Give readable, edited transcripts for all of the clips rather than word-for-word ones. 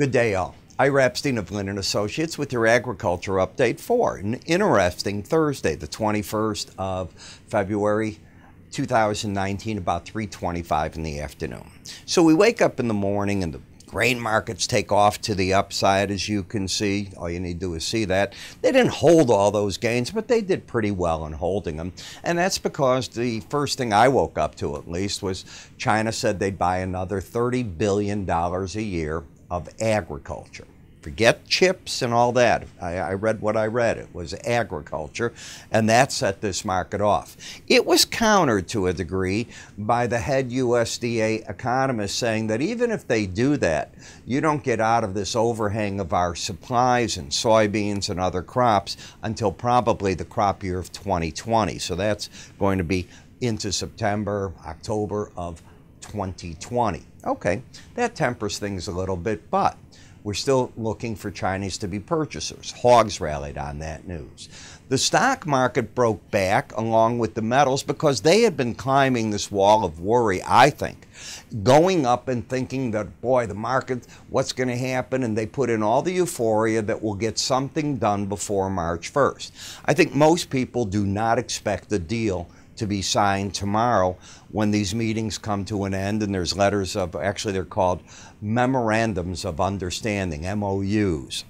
Good day, all. Ira Epstein of Linn Associates with your agriculture update for an interesting Thursday, the 21st of February, 2019, about 3:25 in the afternoon. So we wake up in the morning and the grain markets take off to the upside, as you can see. All you need to do is see that. They didn't hold all those gains, but they did pretty well in holding them. And that's because the first thing I woke up to, at least, was China said they'd buy another $30 billion a year of agriculture. Forget chips and all that. I read what I read. It was agriculture, and that set this market off. It was countered to a degree by the head USDA economist saying that even if they do that, you don't get out of this overhang of our supplies and soybeans and other crops until probably the crop year of 2020. So that's going to be into September, October of 2020. Okay, that tempers things a little bit, but we're still looking for Chinese to be purchasers. Hogs rallied on that news. The stock market broke back along with the metals because they had been climbing this wall of worry, I think, going up and thinking that, boy, the market, what's going to happen? And they put in all the euphoria that we'll get something done before March 1st. I think most people do not expect the deal to be signed tomorrow when these meetings come to an end and there's letters of, actually they're called memorandums of understanding, MOUs.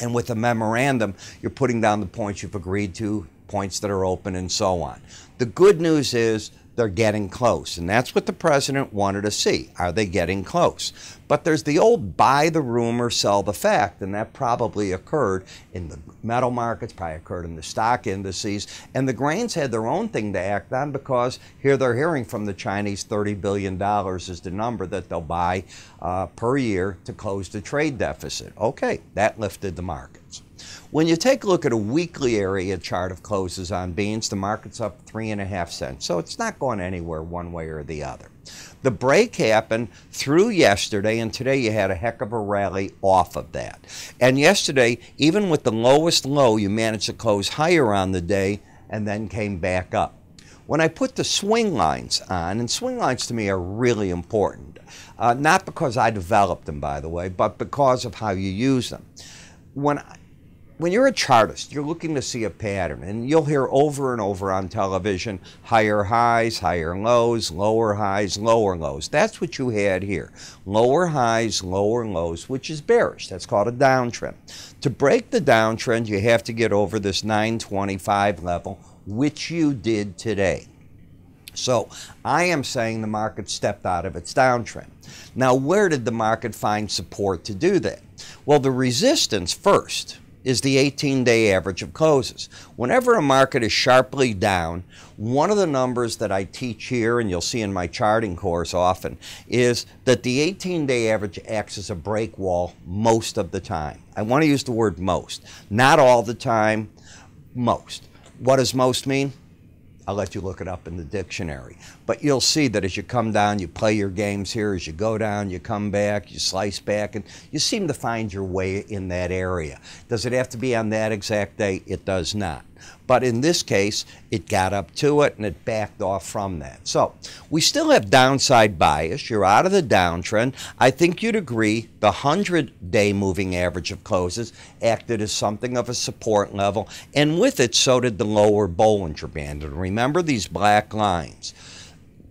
And with a memorandum, you're putting down the points you've agreed to, points that are open, and so on. The good news is they're getting close, and that's what the president wanted to see. Are they getting close? But there's the old buy the rumor, sell the fact, and that probably occurred in the metal markets, probably occurred in the stock indices, and the grains had their own thing to act on because here they're hearing from the Chinese $30 billion is the number that they'll buy per year to close the trade deficit. Okay, that lifted the markets. When you take a look at a weekly area chart of closes on beans, the market's up 3.5 cents. So it's not going anywhere one way or the other. The break happened through yesterday, and today you had a heck of a rally off of that. And yesterday, even with the lowest low, you managed to close higher on the day and then came back up. When I put the swing lines on, and swing lines to me are really important, not because I developed them, by the way, but because of how you use them. When you're a chartist, you're looking to see a pattern, and you'll hear over and over on television, higher highs, higher lows, lower highs, lower lows. That's what you had here. Lower highs, lower lows, which is bearish. That's called a downtrend. To break the downtrend, you have to get over this 925 level, which you did today. So I am saying the market stepped out of its downtrend. Now, where did the market find support to do that? Well, the resistance first is the 18-day average of closes. Whenever a market is sharply down, one of the numbers that I teach here, and you'll see in my charting course often, is that the 18-day average acts as a break wall most of the time. I want to use the word most. Not all the time, most. What does most mean? I'll let you look it up in the dictionary. But you'll see that as you come down, you play your games here. As you go down, you come back, you slice back, and you seem to find your way in that area. Does it have to be on that exact day? It does not. But in this case, it got up to it and it backed off from that. So we still have downside bias. You're out of the downtrend. I think you'd agree the 100-day moving average of closes acted as something of a support level, and with it, so did the lower Bollinger Band. And remember these black lines.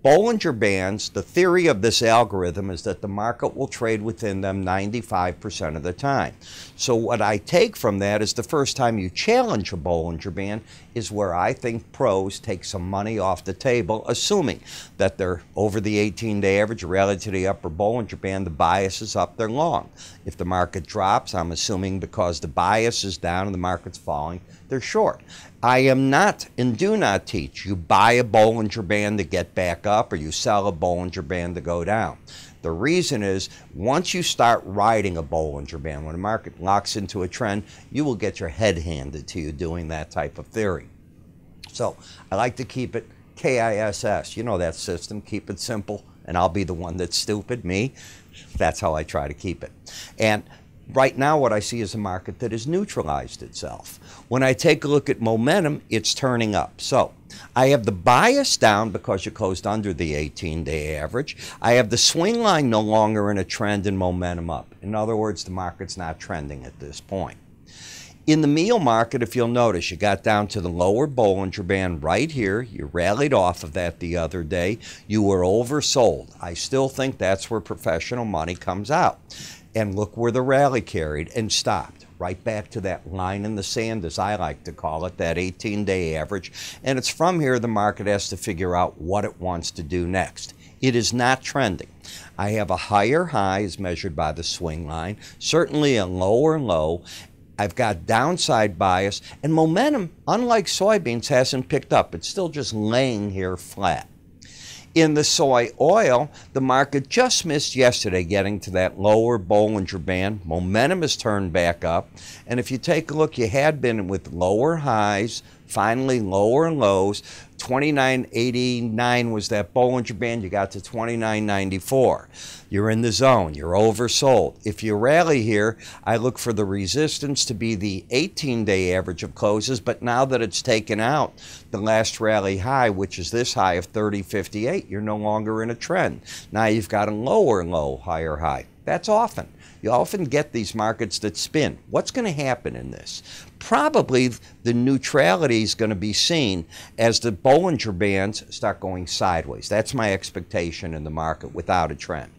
Bollinger Bands, the theory of this algorithm is that the market will trade within them 95% of the time. So what I take from that is the first time you challenge a Bollinger Band is where I think pros take some money off the table, assuming that they're over the 18-day average, rally to the upper Bollinger Band, the bias is up, they're long. If the market drops, I'm assuming because the bias is down and the market's falling, they're short. I am not and do not teach you buy a Bollinger Band to get back up or you sell a Bollinger Band to go down. The reason is once you start riding a Bollinger Band, when the market locks into a trend, you will get your head handed to you doing that type of theory. So I like to keep it KISS. You know that system. Keep it simple, and I'll be the one that's stupid, me. That's how I try to keep it. And Right now, what I see is a market that has neutralized itself. When I take a look at momentum, it's turning up. So I have the bias down because you closed under the 18-day average. I have the swing line no longer in a trend and momentum up. In other words, the market's not trending at this point. In the meal market, if you'll notice, you got down to the lower Bollinger Band right here. You rallied off of that the other day. You were oversold. I still think that's where professional money comes out. And look where the rally carried and stopped. Right back to that line in the sand, as I like to call it, that 18-day average. And it's from here the market has to figure out what it wants to do next. It is not trending. I have a higher high as measured by the swing line, certainly a lower low. I've got downside bias, and momentum, unlike soybeans, hasn't picked up. It's still just laying here flat. In the soy oil, the market just missed yesterday getting to that lower Bollinger Band. Momentum has turned back up. And if you take a look, you had been with lower highs, finally lower lows. 29.89 was that Bollinger Band. You got to 29.94. You're in the zone. You're oversold. If you rally here, I look for the resistance to be the 18-day average of closes, but now that it's taken out the last rally high, which is this high of 30.58, you're no longer in a trend. Now you've got a lower low, higher high. That's often. You often get these markets that spin. What's going to happen in this? Probably the neutrality is going to be seen as the Bollinger Bands start going sideways. That's my expectation in the market without a trend.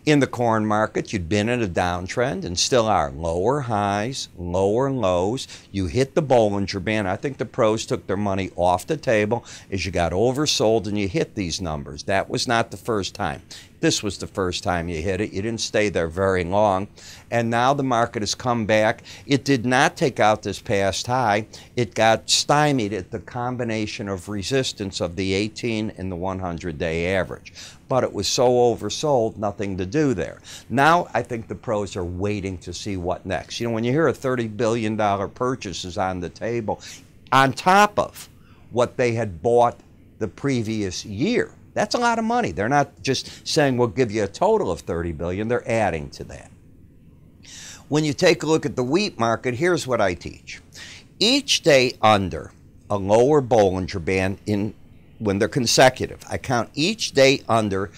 In the corn market, you'd been in a downtrend and still are. Lower highs, lower lows. You hit the Bollinger Band. I think the pros took their money off the table as you got oversold and you hit these numbers. That was not the first time. This was the first time you hit it. You didn't stay there very long. And now the market has come back. It did not take out this past high. It got stymied at the combination of resistance of the 18 and the 100-day average. But it was so oversold, nothing to do there. Now I think the pros are waiting to see what next. You know, when you hear a $30 billion purchase is on the table, on top of what they had bought the previous year, that's a lot of money. They're not just saying we'll give you a total of $30 billion. They're adding to that. When you take a look at the wheat market, here's what I teach. Each day under a lower Bollinger Band when they're consecutive, I count each day under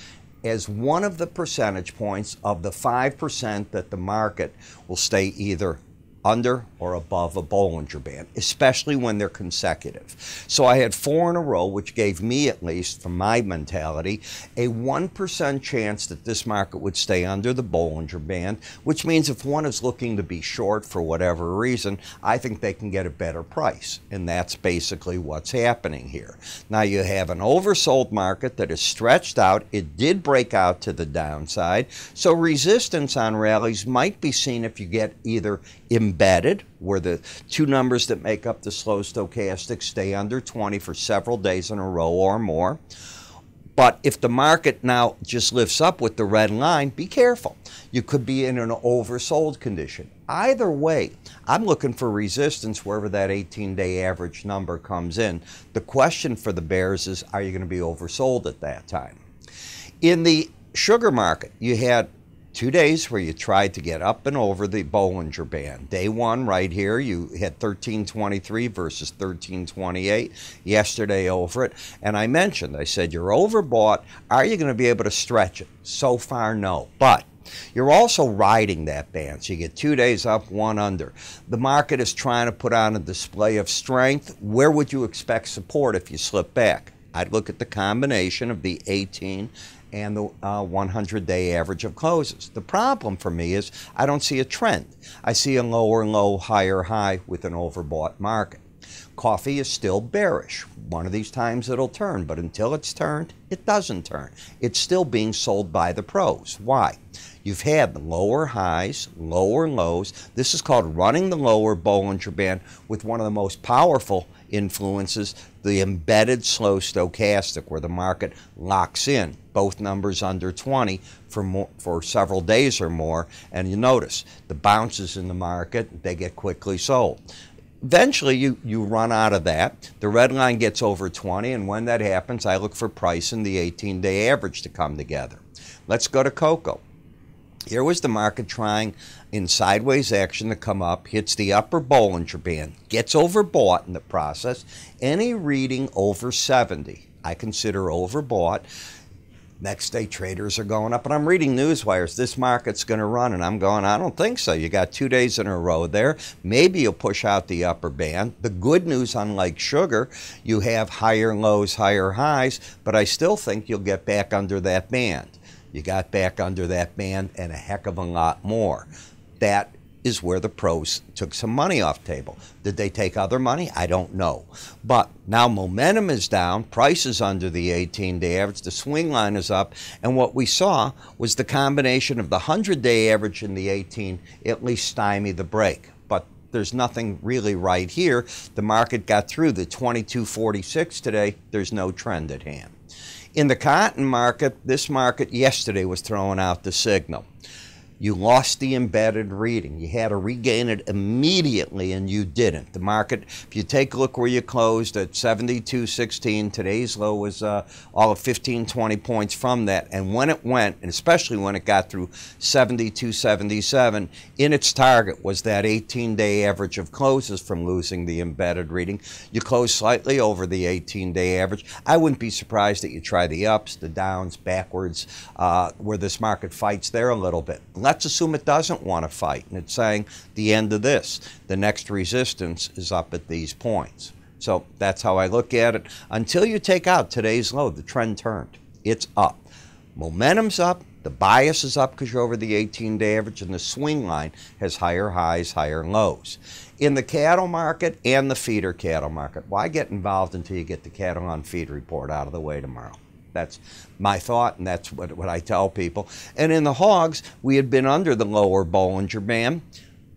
as one of the percentage points of the 5% that the market will stay either under or above a Bollinger Band, especially when they're consecutive. So I had 4 in a row, which gave me, at least from my mentality, a 1% chance that this market would stay under the Bollinger Band, which means if one is looking to be short for whatever reason, I think they can get a better price. And that's basically what's happening here. Now you have an oversold market that is stretched out. It did break out to the downside. So resistance on rallies might be seen if you get either embedded, where the two numbers that make up the slow stochastic stay under 20 for several days in a row or more. But if the market now just lifts up with the red line, be careful. You could be in an oversold condition. Either way, I'm looking for resistance wherever that 18-day average number comes in. The question for the bears is, are you going to be oversold at that time? In the sugar market, you had 2 days where you tried to get up and over the Bollinger Band. Day one right here, you had 13.23 versus 13.28 yesterday over it. And I mentioned, I said, you're overbought. Are you going to be able to stretch it? So far, no. But you're also riding that band. So you get 2 days up, 1 under. The market is trying to put on a display of strength. Where would you expect support if you slip back? I'd look at the combination of the 18 and the 100-day average of closes. The problem for me is I don't see a trend. I see a lower low, higher high with an overbought market. Coffee is still bearish. One of these times it'll turn, but until it's turned, it doesn't turn. It's still being sold by the pros. Why? You've had lower highs, lower lows. This is called running the lower Bollinger Band with one of the most powerful influences, the embedded slow stochastic, where the market locks in both numbers under 20 for several days or more. And you notice the bounces in the market, they get quickly sold. Eventually, you run out of that. The red line gets over 20, and when that happens, I look for price and the 18-day average to come together. Let's go to cocoa. Here was the market trying in sideways action to come up, hits the upper Bollinger Band, gets overbought in the process. Any reading over 70, I consider overbought. Next day traders are going up, and I'm reading news wires. This market's going to run, and I'm going, I don't think so. You got 2 days in a row there. Maybe you'll push out the upper band. The good news, unlike sugar, you have higher lows, higher highs, but I still think you'll get back under that band. You got back under that band and a heck of a lot more. That is where the pros took some money off the table. Did they take other money? I don't know. But now momentum is down, price is under the 18-day average, the swing line is up, and what we saw was the combination of the 100-day average and the 18 at least stymie the break. But there's nothing really right here. The market got through the 22.46 today. There's no trend at hand. In the cotton market, this market yesterday was throwing out the signal. You lost the embedded reading. You had to regain it immediately, and you didn't. The market, if you take a look where you closed at 72.16, today's low was all of 15, 20 points from that. And when it went, and especially when it got through 72.77, in its target was that 18-day average of closes from losing the embedded reading. You closed slightly over the 18-day average. I wouldn't be surprised that you try the ups, the downs, backwards, where this market fights there a little bit. Let's assume it doesn't want to fight, and it's saying the end of this. The next resistance is up at these points. So that's how I look at it. Until you take out today's low, the trend turned. It's up. Momentum's up. The bias is up because you're over the 18-day average, and the swing line has higher highs, higher lows. In the cattle market and the feeder cattle market, why get involved until you get the cattle on feed report out of the way tomorrow? That's my thought, and that's what I tell people. And in the hogs, we had been under the lower Bollinger Band,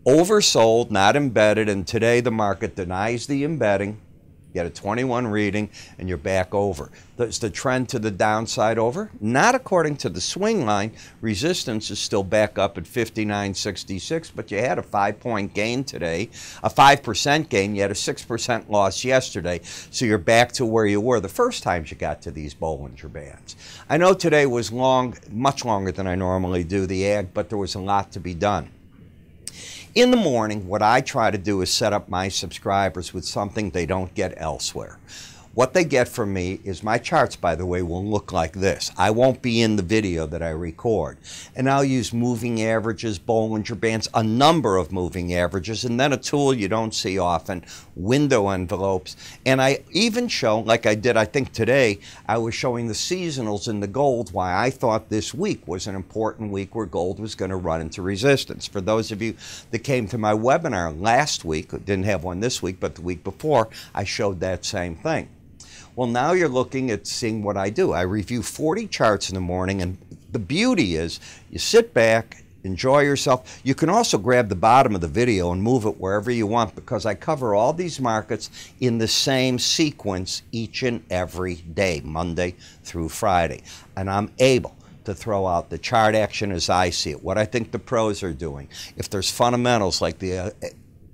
oversold, not embedded, and today the market denies the embedding. You get a 21 reading, and you're back over. Is the trend to the downside over? Not according to the swing line. Resistance is still back up at 59.66, but you had a 5-point gain today, a 5% gain. You had a 6% loss yesterday, so you're back to where you were the first times you got to these Bollinger Bands. I know today was long, much longer than I normally do the ag, but there was a lot to be done. In the morning, what I try to do is set up my subscribers with something they don't get elsewhere. What they get from me is my charts, by the way, will look like this. I won't be in the video that I record. And I'll use moving averages, Bollinger Bands, a number of moving averages, and then a tool you don't see often, window envelopes. And I even show, like I did, I think today, I was showing the seasonals in the gold, why I thought this week was an important week where gold was going to run into resistance. For those of you that came to my webinar last week, didn't have one this week, but the week before, I showed that same thing. Well, now you're looking at seeing what I do. I review 40 charts in the morning, and the beauty is you sit back, enjoy yourself. You can also grab the bottom of the video and move it wherever you want, because I cover all these markets in the same sequence each and every day, Monday through Friday. And I'm able to throw out the chart action as I see it, what I think the pros are doing. If there's fundamentals like the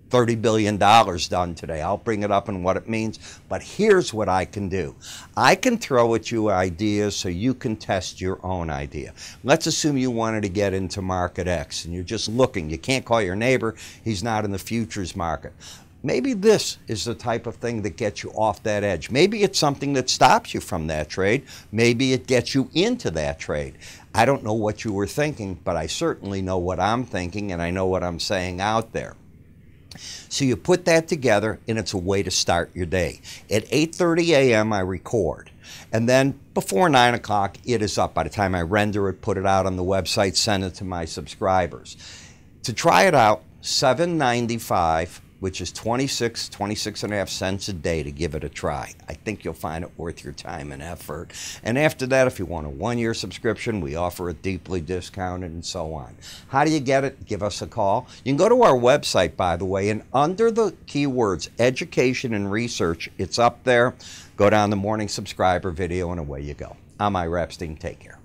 $30 billion done today, I'll bring it up and what it means. But here's what I can do. I can throw at you ideas so you can test your own idea. Let's assume you wanted to get into market X and you're just looking. You can't call your neighbor. He's not in the futures market. Maybe this is the type of thing that gets you off that edge. Maybe it's something that stops you from that trade. Maybe it gets you into that trade. I don't know what you were thinking, but I certainly know what I'm thinking, and I know what I'm saying out there. So you put that together, and it's a way to start your day. At 8:30 a.m. I record, and then before 9 o'clock it is up. By the time I render it, put it out on the website, send it to my subscribers. To try it out, $7.95, which is 26 and a half cents a day to give it a try. I think you'll find it worth your time and effort. And after that, if you want a one-year subscription, we offer it deeply discounted and so on. How do you get it? Give us a call. You can go to our website, by the way, and under the keywords education and research, it's up there. Go down the morning subscriber video and away you go. I'm Ira Epstein. Take care.